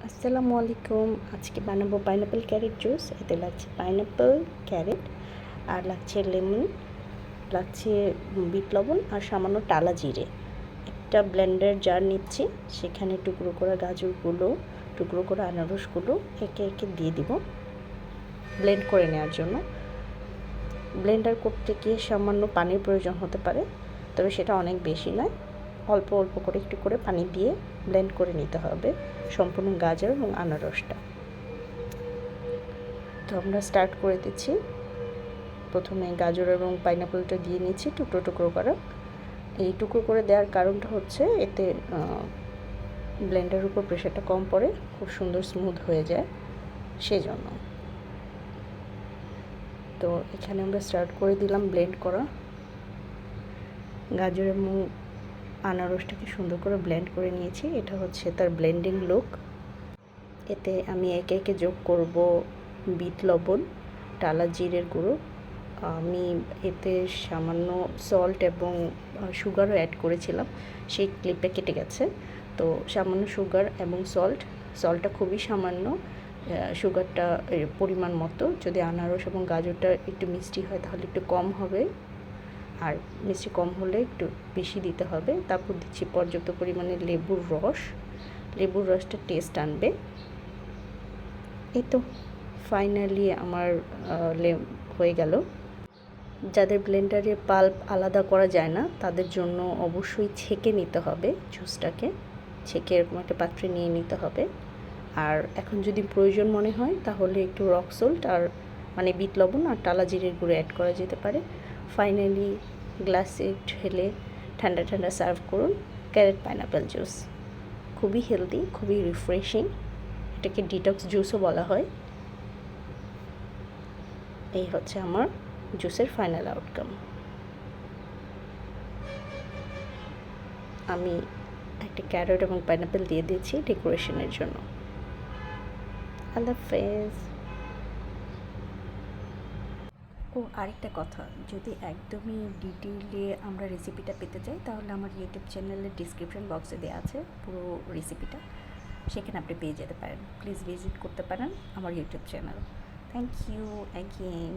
আসসালামু আলাইকুম। আজকে বানাবো পাইনাপেল ক্যারেট জুস। এতে লাগছে পাইনাপেল, ক্যারেট, আর লাগছে লেমন, লাগছে বিট লবণ আর সামান্য টালা জিরে। একটা ব্লেন্ডার জার নিচ্ছি, সেখানে টুকরো করা গাজরগুলো, টুকরো করা আনারসগুলো একে একে দিয়ে দিব ব্লেন্ড করে নেওয়ার জন্য। ব্লেন্ডার করতে গিয়ে সামান্য পানির প্রয়োজন হতে পারে, তবে সেটা অনেক বেশি নয়। অল্প অল্প করে একটু করে পানি দিয়ে ব্লেন্ড করে নিতে হবে সম্পূর্ণ গাজর এবং আনারসটা। তো আমরা স্টার্ট করে দিচ্ছি। প্রথমে গাজর এবং পাইনাপেলটা দিয়ে নিচ্ছি টুকরো টুকরো করা। এই টুকরো করে দেওয়ার কারণটা হচ্ছে এতে ব্লেন্ডারের উপর প্রেশারটা কম পড়ে, খুব সুন্দর স্মুথ হয়ে যায় সেজন্য। তো এখানে আমরা স্টার্ট করে দিলাম ব্লেন্ড করা। গাজর এবং আনারসটাকে সুন্দর করে ব্লেন্ড করে নিয়েছি। এটা হচ্ছে তার ব্লেন্ডিং লুক। এতে আমি একে একে যোগ করব বিট লবণ, টালা জিরের গুঁড়ো। আমি এতে সামান্য সল্ট এবং সুগারও অ্যাড করেছিলাম, সেই ক্লিপটা কেটে গেছে। তো সামান্য সুগার এবং সল্টটা খুবই সামান্য, সুগারটা পরিমাণ মতো। যদি আনারস এবং গাজরটা একটু মিষ্টি হয় তাহলে একটু কম হবে, আর মিষ্টি কম হলে একটু বেশি দিতে হবে। তারপর দিচ্ছি পর্যাপ্ত পরিমাণে লেবুর রসটা টেস্ট আনবে। এই তো ফাইনালি আমার হয়ে গেল। যাদের ব্লেন্ডারে পাল্প আলাদা করা যায় না তাদের জন্য অবশ্যই ছেঁকে নিতে হবে, জুসটাকে ছেঁকে এরকম একটা পাত্রে নিয়ে নিতে হবে। আর এখন যদি প্রয়োজন মনে হয় তাহলে একটু রক সল্ট আর বিট লবণ আর টালা জিরের গুঁড়ো অ্যাড করা যেতে পারে। ফাইনালি গ্লাসে ঢেলে ঠান্ডা ঠান্ডা সার্ভ করুন ক্যারেট পাইনাপেল জুস। খুবই হেলদি, খুবই রিফ্রেশিং, এটাকে ডিটক্স জুসও বলা হয়। এই হচ্ছে আমার জুসের ফাইনাল আউটকাম। আমি একটা ক্যারট এবং পাইনাপেল দিয়ে দিয়েছি ডেকোরেশনের জন্য। আল্লাহ হাফেজ। ও আরেকটা কথা, যদি একদমই ডিটেইলে আমরা রেসিপিটা পেতে চাই তাহলে আমার ইউটিউব চ্যানেলের ডিসক্রিপশন বক্সে দেওয়া আছে পুরো রেসিপিটা, সেখানে আপনি পেয়ে যেতে পারেন। প্লিজ ভিজিট করতে পারেন আমার YouTube channel. Thank you again.